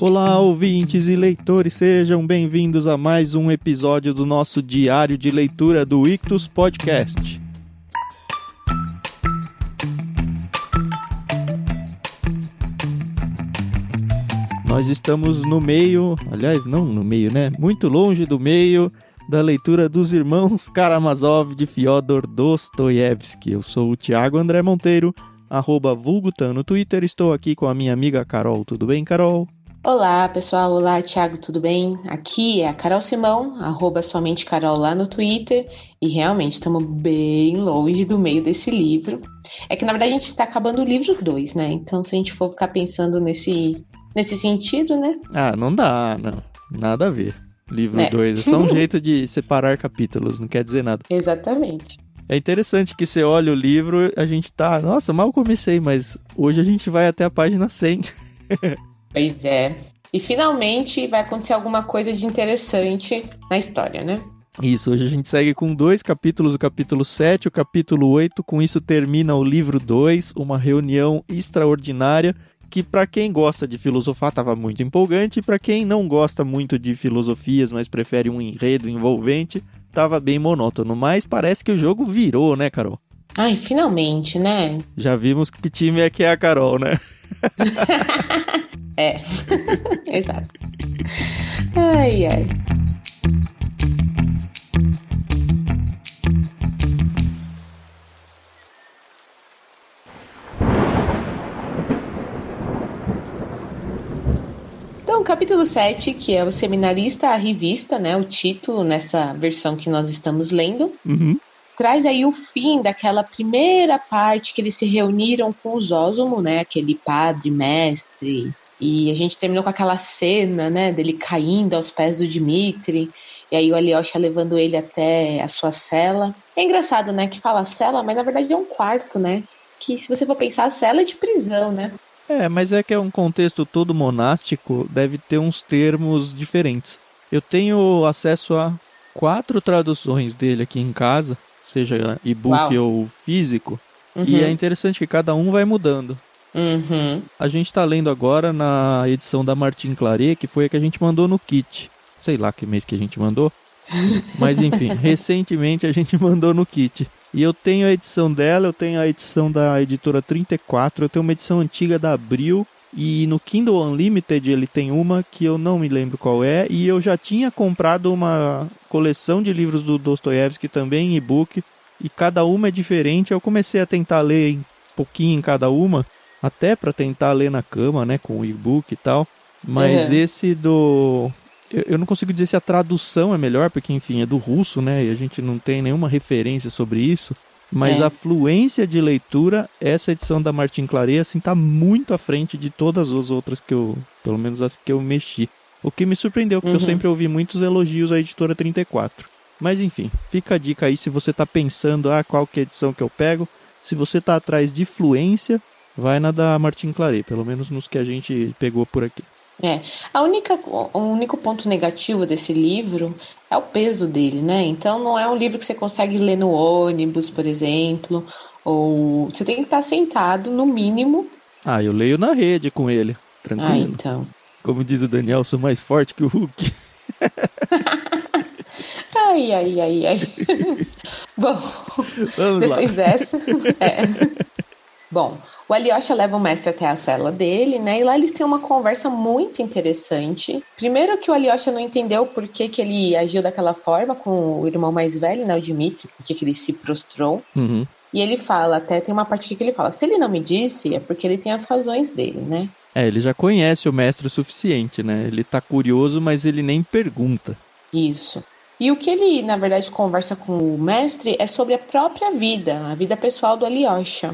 Olá, ouvintes e leitores, sejam bem-vindos a mais um episódio do nosso diário de leitura do Ictus Podcast. Nós estamos no meio, aliás, não no meio, né? Muito longe do meio da leitura dos Irmãos Karamazov de Fyodor Dostoiévski. Eu sou o Thiago André Monteiro, @vulgutan no Twitter. Estou aqui com a minha amiga Carol. Tudo bem, Carol? Olá, pessoal. Olá, Thiago, tudo bem? Aqui é a Carol Simão, @somente Carol lá no Twitter. E realmente estamos bem longe do meio desse livro. É que, na verdade, a gente está acabando o livro 2, né? Então, se a gente for ficar pensando nesse sentido, né? Ah, não dá, não. Nada a ver. Livro 2 é só um jeito de separar capítulos, não quer dizer nada. Exatamente. É interessante que você olha o livro, a gente tá... Nossa, mal comecei, mas hoje a gente vai até a página 100. Pois é. E finalmente vai acontecer alguma coisa de interessante na história, né? Isso, hoje a gente segue com 2 capítulos, o capítulo 7 e o capítulo 8. Com isso termina o livro 2, uma reunião extraordinária que, para quem gosta de filosofar, estava muito empolgante, e para quem não gosta muito de filosofias, mas prefere um enredo envolvente, estava bem monótono. Mas parece que o jogo virou, né, Carol? Ai, finalmente, né? Já vimos que time é que é a Carol, né? É, exato. Ai, ai. Então, capítulo 7, que é o Seminarista à Revista, né? O título nessa versão que nós estamos lendo. Traz aí o fim daquela primeira parte que eles se reuniram com o Zósimo, né? Aquele padre, mestre. E a gente terminou com aquela cena, né? Dele caindo aos pés do Dmitri. E aí o Alyosha levando ele até a sua cela. É engraçado, né? Que fala cela, mas na verdade é um quarto, né? Que se você for pensar, a cela é de prisão, né? É, mas é que é um contexto todo monástico, deve ter uns termos diferentes. Eu tenho acesso a 4 traduções dele aqui em casa, seja e-book ou físico, e é interessante que cada um vai mudando. A gente está lendo agora na edição da Martin Claret, que foi a que a gente mandou no kit. Sei lá que mês que a gente mandou, mas enfim, recentemente a gente mandou no kit. E eu tenho a edição dela, eu tenho a edição da editora 34, eu tenho uma edição antiga da Abril, e no Kindle Unlimited ele tem uma que eu não me lembro qual é, e eu já tinha comprado uma coleção de livros do Dostoiévski também em e-book, e cada uma é diferente. Eu comecei a tentar ler um pouquinho em cada uma, até para tentar ler na cama, né, com o e-book e tal, mas esse do... Eu não consigo dizer se a tradução é melhor, porque, enfim, é do russo, né? E a gente não tem nenhuma referência sobre isso. Mas a fluência de leitura, essa edição da Martin Claret, assim, tá muito à frente de todas as outras que eu... Pelo menos as que eu mexi. O que me surpreendeu, porque eu sempre ouvi muitos elogios à editora 34. Mas, enfim, fica a dica aí se você tá pensando, qual que é a edição que eu pego. Se você tá atrás de fluência, vai na da Martin Claret, pelo menos nos que a gente pegou por aqui. O único ponto negativo desse livro é o peso dele, né? Então não é um livro que você consegue ler no ônibus, por exemplo, ou você tem que estar sentado, no mínimo. Eu leio na rede com ele, tranquilo. Então. Como diz o Daniel, sou mais forte que o Hulk. Ai. Bom, vamos depois lá. dessa... Bom, o Alyosha leva o mestre até a cela dele, né? E lá eles têm uma conversa muito interessante. Primeiro que o Alyosha não entendeu por que ele agiu daquela forma com o irmão mais velho, né? O Dmitri, por que ele se prostrou. E ele fala, até tem uma parte que ele fala, se ele não me disse, é porque ele tem as razões dele, né? Ele já conhece o mestre o suficiente, né? Ele tá curioso, mas ele nem pergunta. Isso. E o que ele, na verdade, conversa com o mestre é sobre a própria vida, a vida pessoal do Alyosha.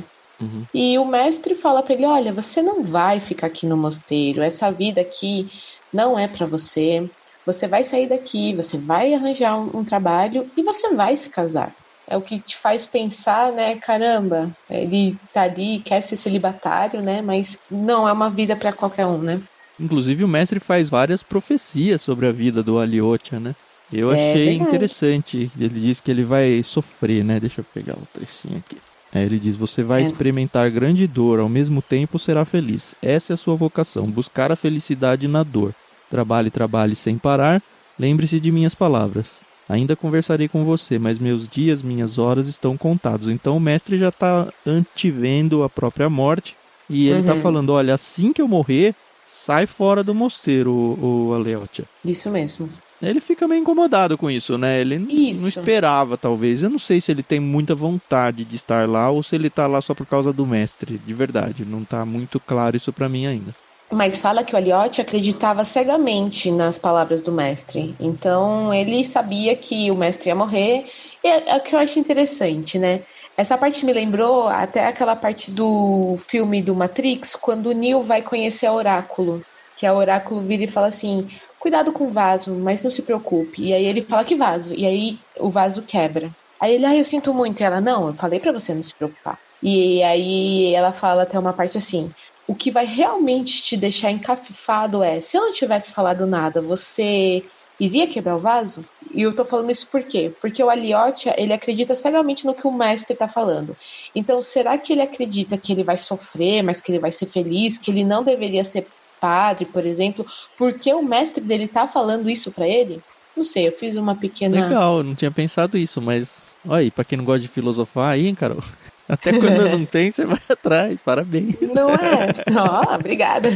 E o mestre fala para ele, olha, você não vai ficar aqui no mosteiro, essa vida aqui não é para você, você vai sair daqui, você vai arranjar um trabalho e você vai se casar. É o que te faz pensar, né, caramba, ele tá ali, quer ser celibatário, né, mas não é uma vida para qualquer um, né. Inclusive o mestre faz várias profecias sobre a vida do Alyosha, né. Eu achei interessante, ele diz que ele vai sofrer, né, deixa eu pegar o trechinho aqui. Aí ele diz, você vai experimentar grande dor, ao mesmo tempo será feliz. Essa é a sua vocação, buscar a felicidade na dor. Trabalhe, trabalhe sem parar, lembre-se de minhas palavras. Ainda conversarei com você, mas meus dias, minhas horas estão contados. Então o mestre já está antevendo a própria morte. E ele está falando, olha, assim que eu morrer, sai fora do mosteiro, o Aleotia. Isso mesmo. Ele fica meio incomodado com isso, né? Ele não esperava, talvez. Eu não sei se ele tem muita vontade de estar lá ou se ele está lá só por causa do mestre, de verdade. Não está muito claro isso para mim ainda. Mas fala que o Aliotti acreditava cegamente nas palavras do mestre. Então, ele sabia que o mestre ia morrer. E é o que eu acho interessante, né? Essa parte me lembrou até aquela parte do filme do Matrix, quando o Neo vai conhecer a Oráculo. Que a Oráculo vira e fala assim, cuidado com o vaso, mas não se preocupe. E aí ele fala, que vaso? E aí o vaso quebra. Aí ele, eu sinto muito. E ela, não, eu falei pra você não se preocupar. E aí ela fala até uma parte assim, o que vai realmente te deixar encafifado se eu não tivesse falado nada, você iria quebrar o vaso? E eu tô falando isso por quê? Porque o Aliotia, ele acredita cegamente no que o mestre tá falando. Então, será que ele acredita que ele vai sofrer, mas que ele vai ser feliz, que ele não deveria ser padre, por exemplo, porque o mestre dele tá falando isso pra ele? Não sei, eu fiz uma pequena... Legal, eu não tinha pensado isso, mas... Olha aí, pra quem não gosta de filosofar aí, hein, Carol? Até quando não tem, você vai atrás, parabéns. Não é? Obrigada.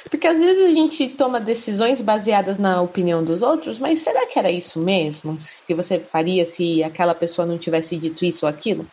Porque às vezes a gente toma decisões baseadas na opinião dos outros, mas será que era isso mesmo? Que você faria se aquela pessoa não tivesse dito isso ou aquilo?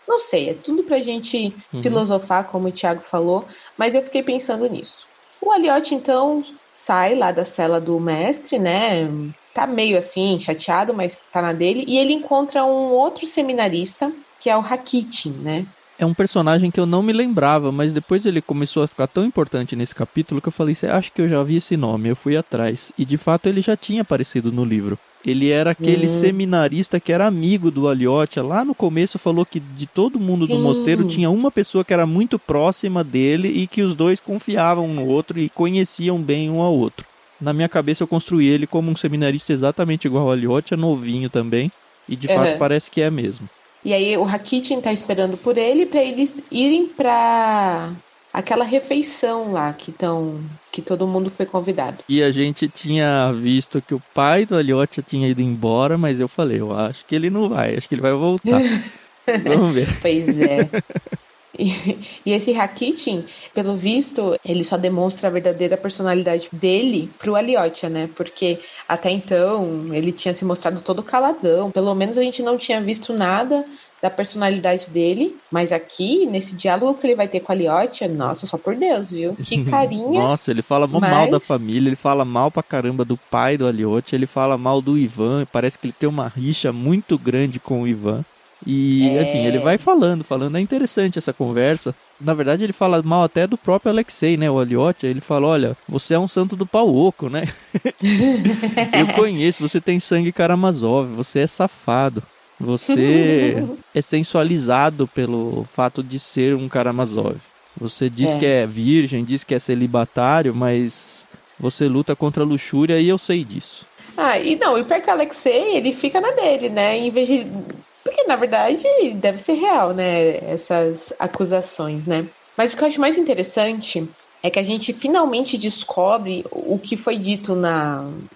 Não sei, é tudo pra gente filosofar, como o Thiago falou, mas eu fiquei pensando nisso. O Aliotti, então, sai lá da cela do mestre, né? Tá meio assim, chateado, mas tá na dele, e ele encontra um outro seminarista, que é o Rakitin, né? É um personagem que eu não me lembrava, mas depois ele começou a ficar tão importante nesse capítulo que eu falei, acho que eu já vi esse nome, eu fui atrás. E de fato ele já tinha aparecido no livro. Ele era aquele seminarista que era amigo do Aliotia. Lá no começo falou que de todo mundo do mosteiro tinha uma pessoa que era muito próxima dele e que os dois confiavam um no outro e conheciam bem um ao outro. Na minha cabeça eu construí ele como um seminarista exatamente igual ao Aliotia, novinho também. E de fato parece que é mesmo. E aí o Rakitin tá esperando por ele para eles irem para aquela refeição lá que todo mundo foi convidado. E a gente tinha visto que o pai do Aliotia tinha ido embora, mas eu falei, eu acho que ele não vai, acho que ele vai voltar. Vamos ver. Pois é. E esse Rakitin, pelo visto, ele só demonstra a verdadeira personalidade dele pro Aliotia, né? Porque até então ele tinha se mostrado todo caladão. Pelo menos a gente não tinha visto nada da personalidade dele. Mas aqui, nesse diálogo que ele vai ter com a Aliotia, nossa, só por Deus, viu? Que carinha. Nossa, ele fala mal da família, ele fala mal pra caramba do pai do Aliotia, ele fala mal do Ivan, parece que ele tem uma rixa muito grande com o Ivan. E, enfim, ele vai falando, é interessante essa conversa. Na verdade, ele fala mal até do próprio Alexei, né, o Aliotia. Ele fala, olha, você é um santo do pau oco, né? Eu conheço, você tem sangue Karamazov, você é safado. Você é sensualizado pelo fato de ser um Karamazov. Você diz que é virgem, diz que é celibatário, mas você luta contra a luxúria e eu sei disso. E pior que o Alexei, ele fica na dele, né? Em vez de... Porque, na verdade, deve ser real, né? Essas acusações, né? Mas o que eu acho mais interessante é que a gente finalmente descobre o que foi dito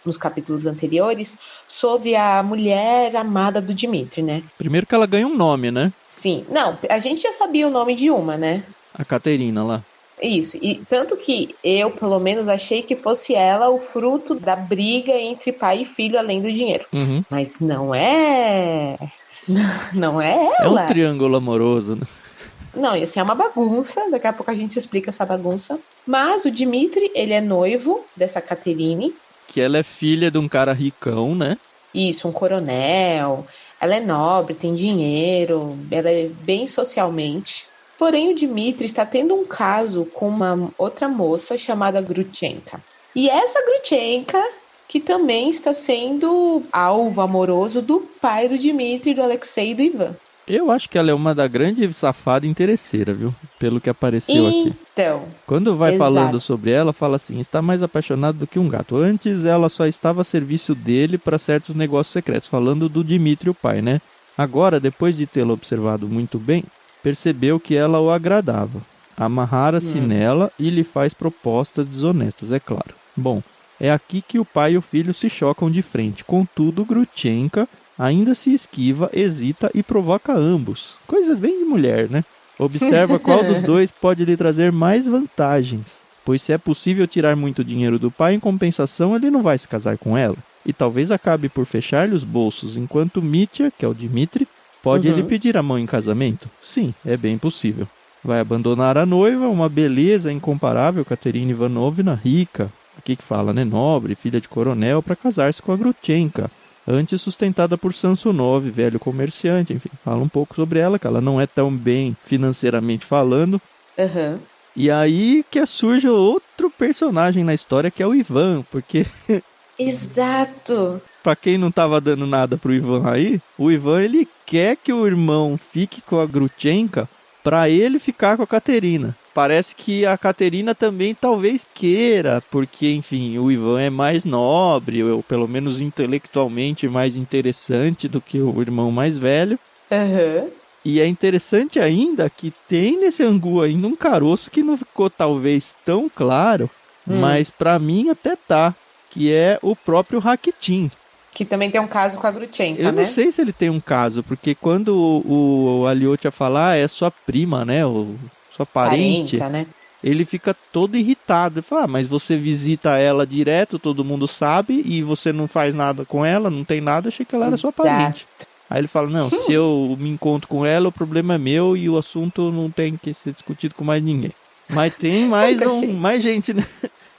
nos capítulos anteriores sobre a mulher amada do Dmitri, né? Primeiro que ela ganha um nome, né? Sim. Não, a gente já sabia o nome de uma, né? A Caterina lá. Isso, e tanto que eu, pelo menos, achei que fosse ela o fruto da briga entre pai e filho, além do dinheiro. Mas não é... Não é ela. É um triângulo amoroso, né? Não, ia ser uma bagunça. Daqui a pouco a gente explica essa bagunça. Mas o Dmitri, ele é noivo dessa Caterine. Que ela é filha de um cara ricão, né? Isso, um coronel. Ela é nobre, tem dinheiro. Ela é bem socialmente. Porém, o Dmitri está tendo um caso com uma outra moça chamada Grutchenka. E essa Grutchenka... que também está sendo alvo amoroso do pai do Dmitri, do Alexei e do Ivan. Eu acho que ela é uma da grande safada interesseira, viu? Pelo que apareceu aqui. Então. Quando vai falando sobre ela, fala assim, está mais apaixonado do que um gato. Antes ela só estava a serviço dele para certos negócios secretos, falando do Dmitri, o pai, né? Agora, depois de tê-la observado muito bem, percebeu que ela o agradava. Amarrara-se nela e lhe faz propostas desonestas, é claro. Bom, é aqui que o pai e o filho se chocam de frente. Contudo, Grutchenka ainda se esquiva, hesita e provoca ambos. Coisa bem de mulher, né? Observa qual dos dois pode lhe trazer mais vantagens. Pois se é possível tirar muito dinheiro do pai, em compensação ele não vai se casar com ela. E talvez acabe por fechar-lhe os bolsos, enquanto Mitya, que é o Dmitri, pode lhe pedir a mão em casamento? Sim, é bem possível. Vai abandonar a noiva, uma beleza incomparável, Katerina Ivanovna, rica, aqui que fala, né, nobre, filha de coronel, para casar-se com a Grutchenka, antes sustentada por Samsonov, velho comerciante, enfim, fala um pouco sobre ela, que ela não é tão bem financeiramente falando. E aí que surge outro personagem na história, que é o Ivan, porque... Exato! Pra quem não tava dando nada pro Ivan aí, o Ivan, ele quer que o irmão fique com a Grutchenka para ele ficar com a Katerina. Parece que a Katerina também talvez queira, porque, enfim, o Ivan é mais nobre, ou pelo menos intelectualmente mais interessante do que o irmão mais velho. E é interessante ainda que tem nesse angu ainda um caroço que não ficou talvez tão claro, mas para mim até tá, que é o próprio Rakitin. Que também tem um caso com a Grutchenka, né? Eu não sei se ele tem um caso, porque quando o Alyosha falar é sua prima, né? Sua parente, né? Ele fica todo irritado. Ele fala, mas você visita ela direto, todo mundo sabe, e você não faz nada com ela, não tem nada, achei que ela era sua parente. Aí ele fala, não, se eu me encontro com ela, o problema é meu e o assunto não tem que ser discutido com mais ninguém. Mas tem mais gente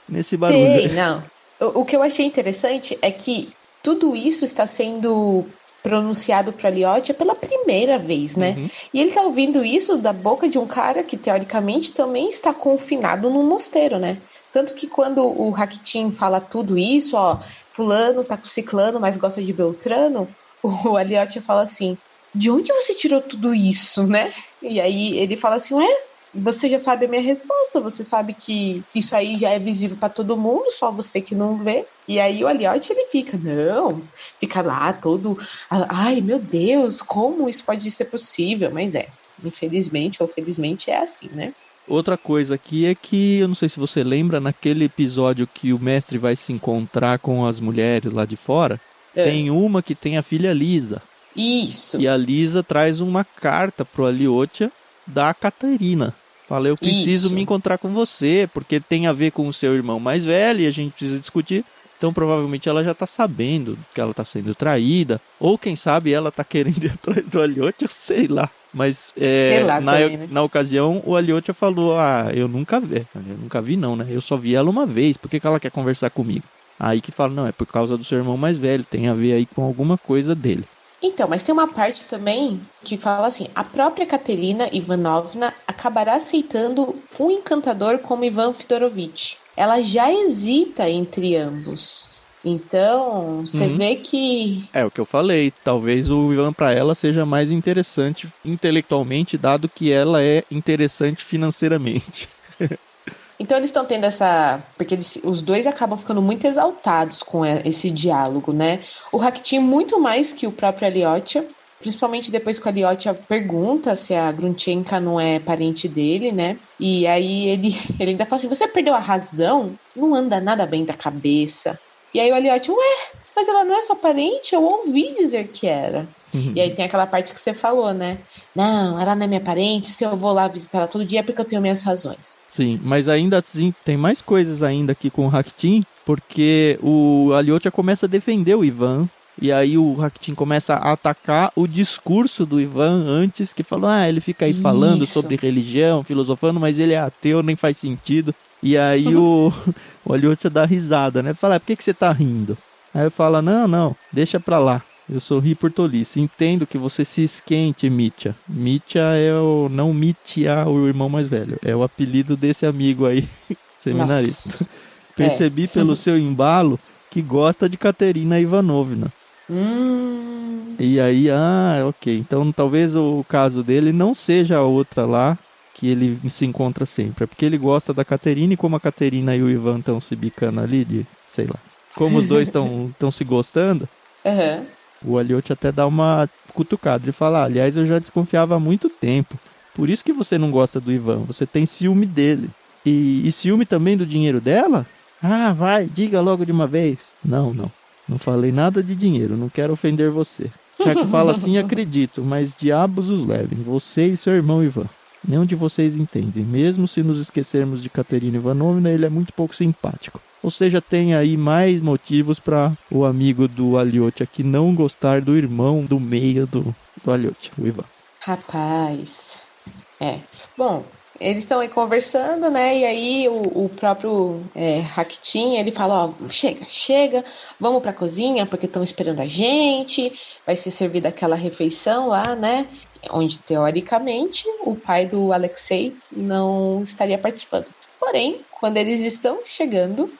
nesse barulho. Tem, não. O que eu achei interessante é que tudo isso está sendo pronunciado para Alyosha pela primeira vez, né? E ele tá ouvindo isso da boca de um cara que, teoricamente, também está confinado num mosteiro, né? Tanto que quando o Rakitin fala tudo isso, ó, fulano tá com ciclano, mas gosta de Beltrano, o Alyosha fala assim, de onde você tirou tudo isso, né? E aí ele fala assim, ué, você já sabe a minha resposta, você sabe que isso aí já é visível para todo mundo, só você que não vê. E aí o Alyosha, ele fica lá todo, ai meu Deus, como isso pode ser possível? Mas infelizmente ou felizmente é assim, né? Outra coisa aqui é que, eu não sei se você lembra, naquele episódio que o mestre vai se encontrar com as mulheres lá de fora, tem uma que tem a filha Lisa. Isso. E a Lisa traz uma carta pro Alyosha da Katerina. Fala, eu preciso me encontrar com você, porque tem a ver com o seu irmão mais velho e a gente precisa discutir. Então, provavelmente, ela já tá sabendo que ela tá sendo traída. Ou, quem sabe, ela tá querendo ir atrás do Alyosha, sei lá. Mas, na ocasião, o Alyosha falou, eu nunca vi não, né? Eu só vi ela uma vez, por que ela quer conversar comigo? Aí que fala, não, é por causa do seu irmão mais velho, tem a ver aí com alguma coisa dele. Então, mas tem uma parte também que fala assim, a própria Katerina Ivanovna acabará aceitando um encantador como Ivan Fidorovich. Ela já hesita entre ambos. Então, você vê que... É o que eu falei, talvez o Ivan para ela seja mais interessante intelectualmente, dado que ela é interessante financeiramente. Então eles estão tendo porque os dois acabam ficando muito exaltados com esse diálogo, né? O Rakitin muito mais que o próprio Alyosha, principalmente depois que o Alyosha pergunta se a Grutchenka não é parente dele, né? E aí ele ainda fala assim, você perdeu a razão? Não anda nada bem da cabeça. E aí o Alyosha, mas ela não é sua parente? Eu ouvi dizer que era. E aí tem aquela parte que você falou, né? Não, ela não é minha parente, se eu vou lá visitar ela todo dia é porque eu tenho minhas razões. Sim, mas ainda assim tem mais coisas ainda aqui com o Rakitin, porque o Alyosha começa a defender o Ivan, e aí o Rakitin começa a atacar o discurso do Ivan antes, que falou, ele fica aí falando sobre religião, filosofando, mas ele é ateu, nem faz sentido. E aí o Alyosha dá risada, né? Fala, por que você tá rindo? Aí eu falo, não, deixa pra lá. Eu sorri por tolice. Entendo que você se esquente, Mitya. Mitya não Mitya, o irmão mais velho. É o apelido desse amigo aí, seminarista. Percebi pelo seu embalo que gosta de Katerina Ivanovna. E aí, ok. Então talvez o caso dele não seja a outra lá que ele se encontra sempre. É porque ele gosta da Katerina e como a Katerina e o Ivan estão se bicando ali, sei lá. Como os dois estão se gostando... O Alyosha até dá uma cutucada. Ele fala, aliás, eu já desconfiava há muito tempo. Por isso que você não gosta do Ivan, você tem ciúme dele. E ciúme também do dinheiro dela? Ah, vai, diga logo de uma vez. Não, não. Não falei nada de dinheiro, não quero ofender você. Já que fala assim, acredito, mas diabos os levem, você e seu irmão Ivan. Nenhum de vocês entendem. Mesmo se nos esquecermos de Katerina Ivanovna, ele é muito pouco simpático. Ou seja, tem aí mais motivos para o amigo do Alyosha aqui não gostar do irmão do meio do Alyosha, o Ivan. Rapaz, bom, eles estão aí conversando, né? E aí o próprio Rakitin, ele fala, ó, chega, vamos pra cozinha, porque estão esperando a gente, vai ser servida aquela refeição lá, né? Onde, teoricamente, o pai do Alexei não estaria participando. Porém, quando eles estão chegando,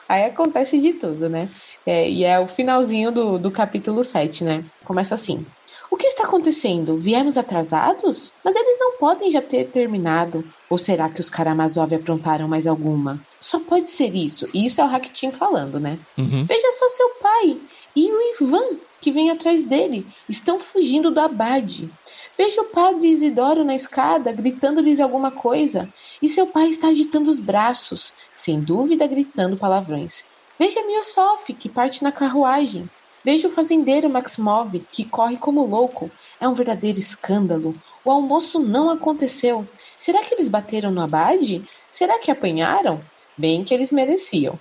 aí acontece de tudo, né? E é o finalzinho do capítulo 7, né? Começa assim. O que está acontecendo? Viemos atrasados? Mas eles não podem já ter terminado. Ou será que os Karamazov aprontaram mais alguma? Só pode ser isso. E isso é o Rakitin falando, né? Uhum. Veja só seu pai e o Ivan, que vem atrás dele. Estão fugindo do abade. Veja o padre Isidoro na escada, gritando-lhes alguma coisa. E seu pai está agitando os braços, sem dúvida gritando palavrões. Veja Miossof, que parte na carruagem. Veja o fazendeiro Maximov, que corre como louco. É um verdadeiro escândalo. O almoço não aconteceu. Será que eles bateram no abade? Será que apanharam? Bem que eles mereciam.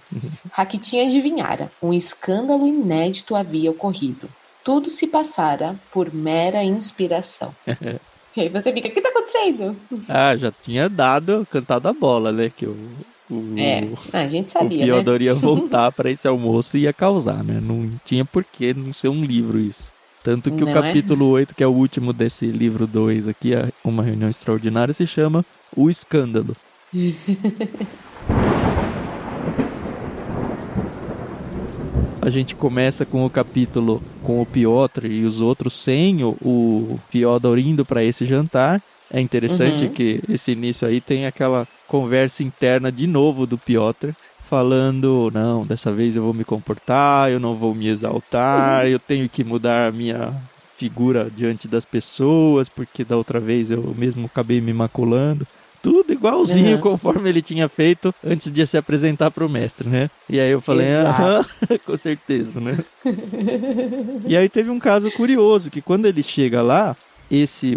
Rakitin adivinhara. Um escândalo inédito havia ocorrido. Tudo se passara por mera inspiração. E aí você fica, o que está acontecendo? Ah, já tinha cantado a bola, né? Que a gente sabia, o Fyodor, né? ia voltar para esse almoço e ia causar, né? Não tinha por que não ser um livro isso. Tanto que Não o capítulo 8, que é o último desse livro 2 aqui, Uma Reunião Extraordinária, se chama O Escândalo. A gente começa com o capítulo com o Piotr e os outros sem o Fyodor indo para esse jantar. É interessante que esse início aí tem aquela conversa interna de novo do Piotr, falando, não, dessa vez eu vou me comportar, eu não vou me exaltar, eu tenho que mudar a minha figura diante das pessoas, porque da outra vez eu mesmo acabei me maculando. Tudo igualzinho conforme ele tinha feito antes de se apresentar para o mestre, né? E aí eu falei, com certeza, né? E aí teve um caso curioso, que quando ele chega lá,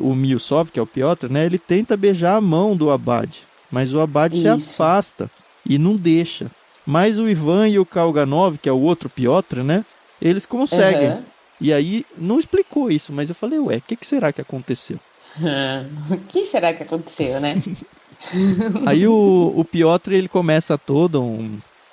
o Miossof, que é o Piotr, né? Ele tenta beijar a mão do abade, mas o abade se afasta e não deixa. Mas o Ivan e o Kalganov, que é o outro Piotr, né? Eles conseguem. E aí não explicou isso, mas eu falei, ué, o que será que aconteceu? O que será que aconteceu, né? Aí o Piotr, ele começa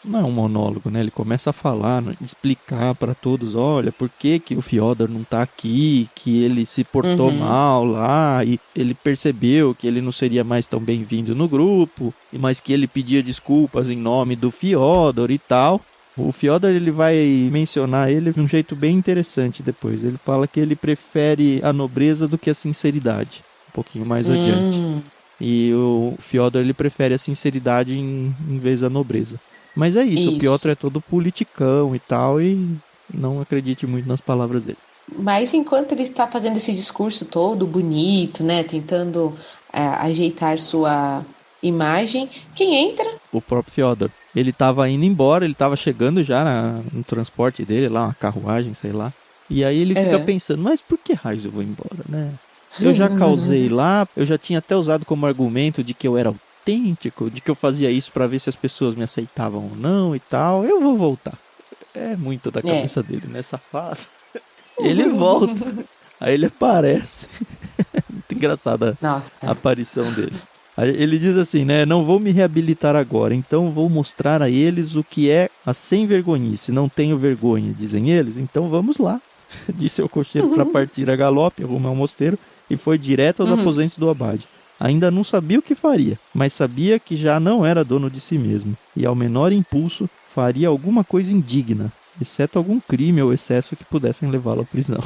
não é um monólogo, né? Ele começa a falar, explicar para todos, olha, por que o Fyodor não tá aqui, que ele se portou mal lá, e ele percebeu que ele não seria mais tão bem-vindo no grupo, mas que ele pedia desculpas em nome do Fyodor e tal. O Fyodor, ele vai mencionar ele de um jeito bem interessante depois. Ele fala que ele prefere a nobreza do que a sinceridade, um pouquinho mais adiante. E o Fyodor, ele prefere a sinceridade em vez da nobreza. Mas é isso, o Piotr é todo politicão e tal, e não acredite muito nas palavras dele. Mas enquanto ele está fazendo esse discurso todo bonito, né, tentando ajeitar sua imagem, quem entra? O próprio Fyodor. Ele estava indo embora, ele estava chegando já no transporte dele, lá, uma carruagem, sei lá. E aí ele fica pensando, mas por que raios eu vou embora, né? Eu já causei lá, eu já tinha até usado como argumento de que eu era autêntico, de que eu fazia isso para ver se as pessoas me aceitavam ou não e tal. Eu vou voltar. É muito da cabeça dele, né, safado? Ele volta. Aí ele aparece. Muito engraçada a aparição dele. Aí ele diz assim, né? Não vou me reabilitar agora, então vou mostrar a eles o que é a sem-vergonhice. Não tenho vergonha, dizem eles, então vamos lá. Disse ao cocheiro para partir a galope, rumo ao mosteiro, e foi direto aos aposentos do abade. Ainda não sabia o que faria, mas sabia que já não era dono de si mesmo, e ao menor impulso faria alguma coisa indigna, exceto algum crime ou excesso que pudessem levá-lo à prisão.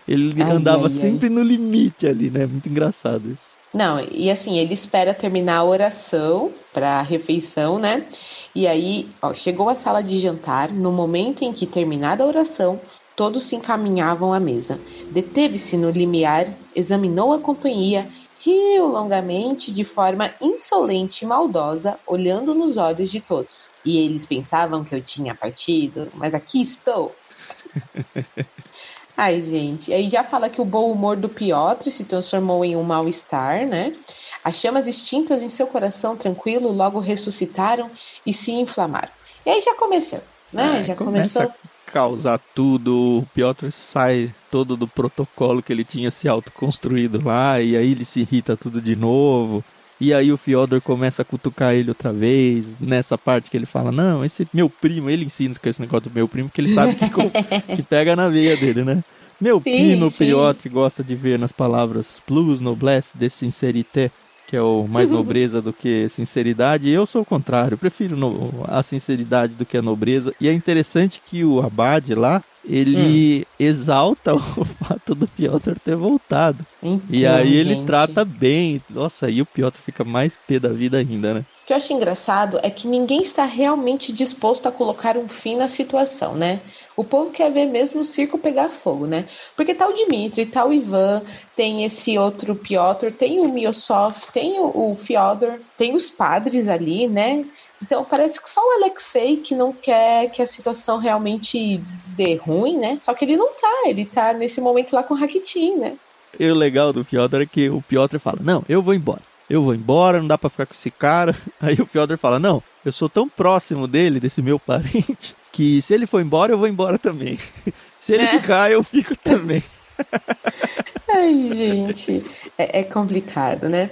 Ele andava sempre no limite ali, né? Muito engraçado isso. Não, e assim, ele espera terminar a oração para a refeição, né? E aí, chegou à sala de jantar, no momento em que, terminada a oração, Todos se encaminhavam à mesa. Deteve-se no limiar, examinou a companhia, riu longamente de forma insolente e maldosa, olhando nos olhos de todos. E eles pensavam que eu tinha partido, mas aqui estou. Ai, gente. Aí já fala que o bom humor do Piotr se transformou em um mal-estar, né? As chamas extintas em seu coração tranquilo logo ressuscitaram e se inflamaram. E aí já começou, né? Já começa começou a causar tudo. O Piotr sai todo do protocolo que ele tinha se autoconstruído lá, e aí ele se irrita tudo de novo. E aí o Fyodor começa a cutucar ele outra vez, nessa parte que ele fala, não, esse meu primo, ele ensina esse negócio do meu primo, que ele sabe que pega na veia dele, né? Meu primo, Piotr, gosta de ver nas palavras plus, noblesse, de sincerité, que é o mais nobreza do que sinceridade, e eu sou o contrário, eu prefiro a sinceridade do que a nobreza. E é interessante que o Abade lá, ele exalta o fato do Piotr ter voltado. Então, e aí ele trata bem. Nossa, aí o Piotr fica mais pé da vida ainda, né? O que eu acho engraçado é que ninguém está realmente disposto a colocar um fim na situação, né? O povo quer ver mesmo o circo pegar fogo, né? Porque tá o Dmitry, tá o Ivan, tem esse outro Piotr, tem o Miosov, tem o Fyodor, tem os padres ali, né? Então parece que só o Alexei que não quer que a situação realmente dê ruim, né? Só que ele tá nesse momento lá com o Rakitin, né? E o legal do Fyodor é que o Piotr fala, não, eu vou embora, não dá pra ficar com esse cara. Aí o Fyodor fala, não, eu sou tão próximo dele, desse meu parente, que se ele for embora, eu vou embora também. Se ele ficar, eu fico também. Ai, gente, é complicado, né?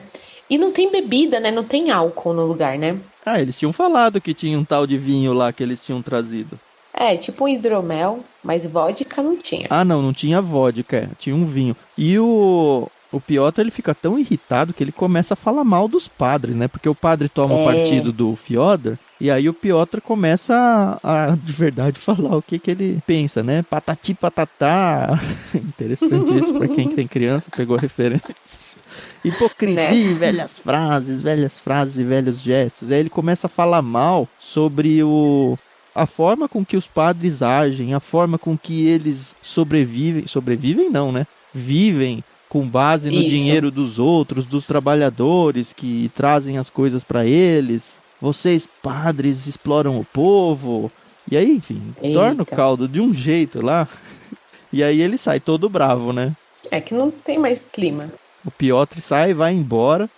E não tem bebida, né? Não tem álcool no lugar, né? Ah, eles tinham falado que tinha um tal de vinho lá que eles tinham trazido. É, tipo um hidromel, mas vodka não tinha. Ah, não tinha vodka, tinha um vinho. E o Piotr, ele fica tão irritado que ele começa a falar mal dos padres, né? Porque o padre toma o partido do Fyodor, e aí o Piotr começa a de verdade falar o que ele pensa, né? Patati patatá. Interessante isso pra quem tem criança, pegou a referência. Hipocrisia, né? Velhas frases e velhos gestos. Aí ele começa a falar mal sobre a forma com que os padres agem, a forma com que eles sobrevivem não, né? Vivem com base no dinheiro dos outros, dos trabalhadores que trazem as coisas para eles. Vocês, padres, exploram o povo. E aí, enfim, torna o caldo de um jeito lá. E aí ele sai todo bravo, né? É que não tem mais clima. O Piotr sai e vai embora.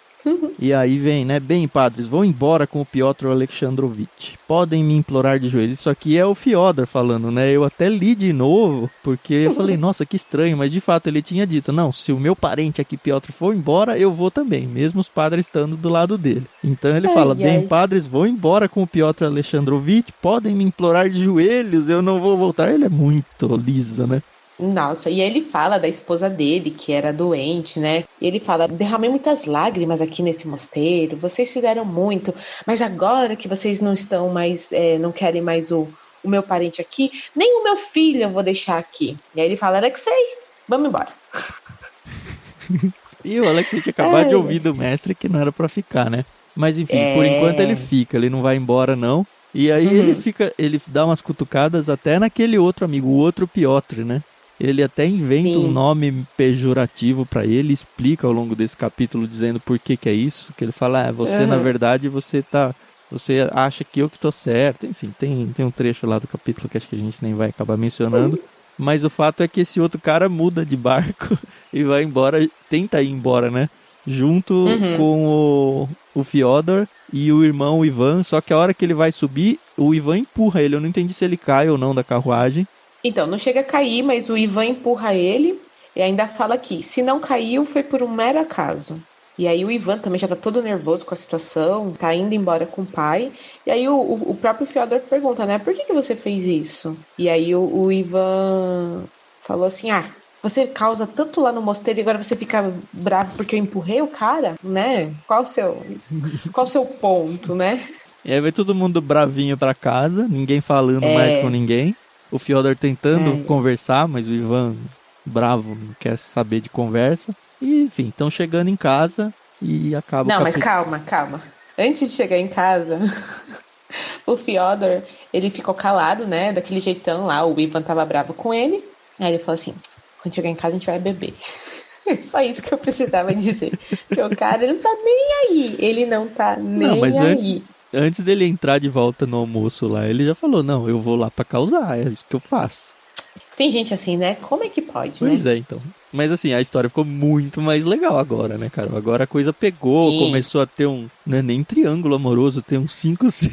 E aí vem, né? Bem, padres, vou embora com o Piotr Alexandrovich. Podem me implorar de joelhos. Isso aqui é o Fyodor falando, né? Eu até li de novo, porque eu falei, nossa, que estranho. Mas de fato ele tinha dito, não, se o meu parente aqui, Piotr, for embora, eu vou também. Mesmo os padres estando do lado dele. Então ele fala, bem, padres, vou embora com o Piotr Alexandrovich. Podem me implorar de joelhos, eu não vou voltar. Ele é muito liso, né? Nossa, e ele fala da esposa dele, que era doente, né? E ele fala, derramei muitas lágrimas aqui nesse mosteiro, vocês fizeram muito, mas agora que vocês não estão mais, não querem mais o meu parente aqui, nem o meu filho eu vou deixar aqui. E aí ele fala, Alexei, vamos embora. E o Alexei tinha acabado de ouvir do mestre que não era pra ficar, né? Mas enfim, por enquanto ele fica, ele não vai embora não. E aí ele dá umas cutucadas até naquele outro amigo, o outro Piotr, né? Ele até inventa um nome pejorativo pra ele, explica ao longo desse capítulo dizendo por que é isso, que ele fala, você na verdade você acha que eu que tô certo, enfim, tem um trecho lá do capítulo que acho que a gente nem vai acabar mencionando, mas o fato é que esse outro cara muda de barco e vai embora, tenta ir embora, né, junto com o Fyodor e o irmão Ivan, só que a hora que ele vai subir, o Ivan empurra ele, eu não entendi se ele cai ou não da carruagem. Então, não chega a cair, mas o Ivan empurra ele e ainda fala que se não caiu foi por um mero acaso. E aí o Ivan também já tá todo nervoso com a situação, tá indo embora com o pai. E aí o próprio Fyodor pergunta, né, por que você fez isso? E aí o Ivan falou assim, você causa tanto lá no mosteiro e agora você fica bravo porque eu empurrei o cara, né? Qual o seu ponto, né? E aí vai todo mundo bravinho pra casa, ninguém falando mais com ninguém. O Fyodor tentando conversar, mas o Ivan, bravo, não quer saber de conversa. E, enfim, estão chegando em casa e acaba o capítulo. Não, mas calma. Antes de chegar em casa, o Fyodor, ele ficou calado, né? Daquele jeitão lá, o Ivan tava bravo com ele. Aí ele falou assim, quando chegar em casa a gente vai beber. Foi isso que eu precisava dizer. Porque o cara, ele não tá nem aí. Ele não tá nem aí. Não, mas antes dele entrar de volta no almoço lá, ele já falou, não, eu vou lá pra causar, é isso que eu faço. Tem gente assim, né? Como é que pode, né? Pois é, então. Mas assim, a história ficou muito mais legal agora, né, cara? Agora a coisa pegou, começou a ter um... Não é nem triângulo amoroso, tem um 5-6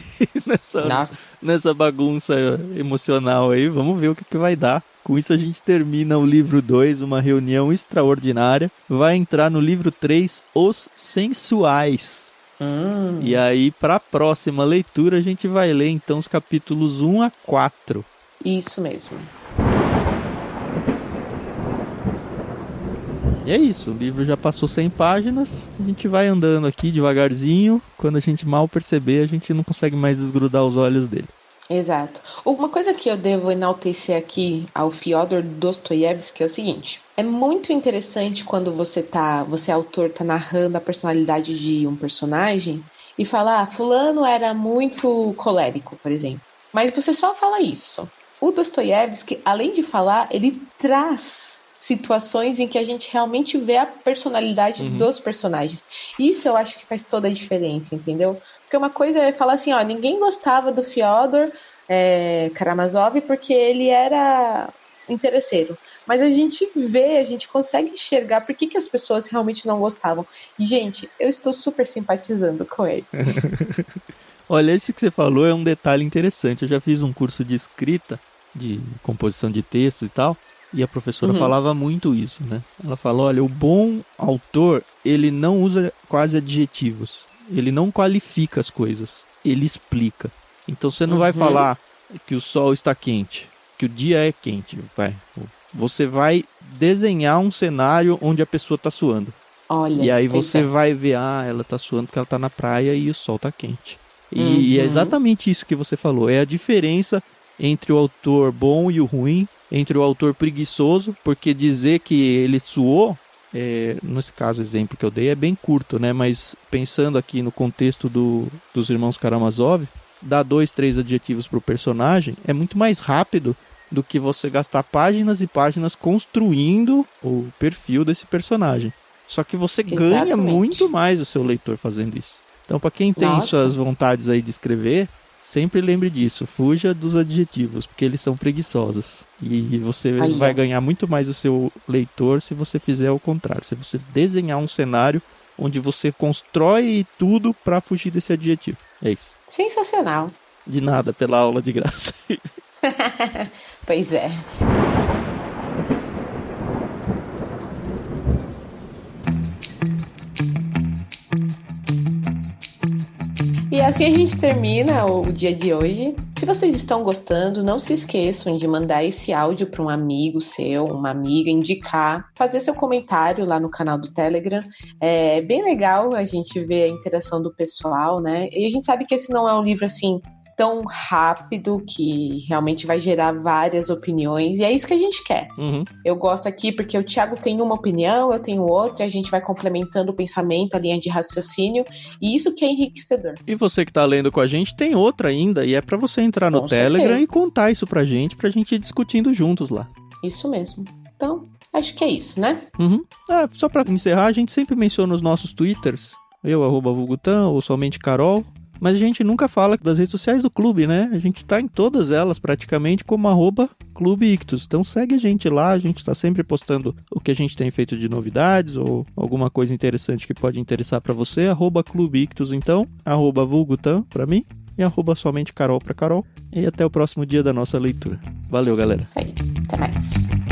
nessa bagunça emocional aí. Vamos ver o que vai dar. Com isso a gente termina o livro 2, uma reunião extraordinária. Vai entrar no livro 3, Os Sensuais. E aí, para a próxima leitura, a gente vai ler então os capítulos 1 a 4. Isso mesmo. E é isso, o livro já passou 100 páginas, a gente vai andando aqui devagarzinho, quando a gente mal perceber, a gente não consegue mais desgrudar os olhos dele. Exato. Uma coisa que eu devo enaltecer aqui ao Fyodor Dostoiévski é o seguinte, é muito interessante quando você autor, tá narrando a personalidade de um personagem e fala, fulano era muito colérico, por exemplo. Mas você só fala isso. O Dostoiévski, além de falar, ele traz situações em que a gente realmente vê a personalidade dos personagens. Isso eu acho que faz toda a diferença, entendeu? Porque uma coisa é falar assim, ó, ninguém gostava do Fyodor Karamazov porque ele era interesseiro. Mas a gente consegue enxergar por que as pessoas realmente não gostavam. E, gente, eu estou super simpatizando com ele. Olha, esse que você falou é um detalhe interessante. Eu já fiz um curso de escrita, de composição de texto e tal, e a professora falava muito isso, né? Ela falou, olha, o bom autor, ele não usa quase adjetivos. Ele não qualifica as coisas. Ele explica. Então você não vai falar que o sol está quente, que o dia é quente. Você vai desenhar um cenário onde a pessoa está suando. Olha, e aí você vai ver, ela está suando porque ela está na praia e o sol está quente. E é exatamente isso que você falou. É a diferença entre o autor bom e o ruim, entre o autor preguiçoso, porque dizer que ele suou, nesse caso, o exemplo que eu dei é bem curto, né? Mas pensando aqui no contexto dos irmãos Karamazov, dar 2, 3 adjetivos para o personagem é muito mais rápido do que você gastar páginas e páginas construindo o perfil desse personagem. Só que você ganha muito mais o seu leitor fazendo isso. Então, para quem tem suas vontades aí de escrever, sempre lembre disso, fuja dos adjetivos, porque eles são preguiçosos. E você vai ganhar muito mais o seu leitor se você fizer o contrário. Se você desenhar um cenário onde você constrói tudo para fugir desse adjetivo. É isso. Sensacional. De nada, pela aula de graça. Pois é. E assim a gente termina o dia de hoje. Se vocês estão gostando, não se esqueçam de mandar esse áudio para um amigo seu, uma amiga, indicar, fazer seu comentário lá no canal do Telegram. É bem legal a gente ver a interação do pessoal, né? E a gente sabe que esse não é um livro assim tão rápido que realmente vai gerar várias opiniões, e é isso que a gente quer. Eu gosto aqui porque o Thiago tem uma opinião, eu tenho outra, a gente vai complementando o pensamento, a linha de raciocínio, e isso que é enriquecedor. E você que tá lendo com a gente tem outra ainda, e é pra você entrar no Telegram e contar isso pra gente ir discutindo juntos lá. Isso mesmo. Então, acho que é isso, né? Só pra encerrar, a gente sempre menciona os nossos Twitters, eu, @vulgutan, ou somente Carol. Mas a gente nunca fala das redes sociais do clube, né? A gente tá em todas elas praticamente como @Clube Ictus. Então segue a gente lá, a gente tá sempre postando o que a gente tem feito de novidades ou alguma coisa interessante que pode interessar pra você. @Clube Ictus, então, @Vulgutan pra mim e @somente Carol pra Carol. E até o próximo dia da nossa leitura. Valeu, galera. Aí, até mais.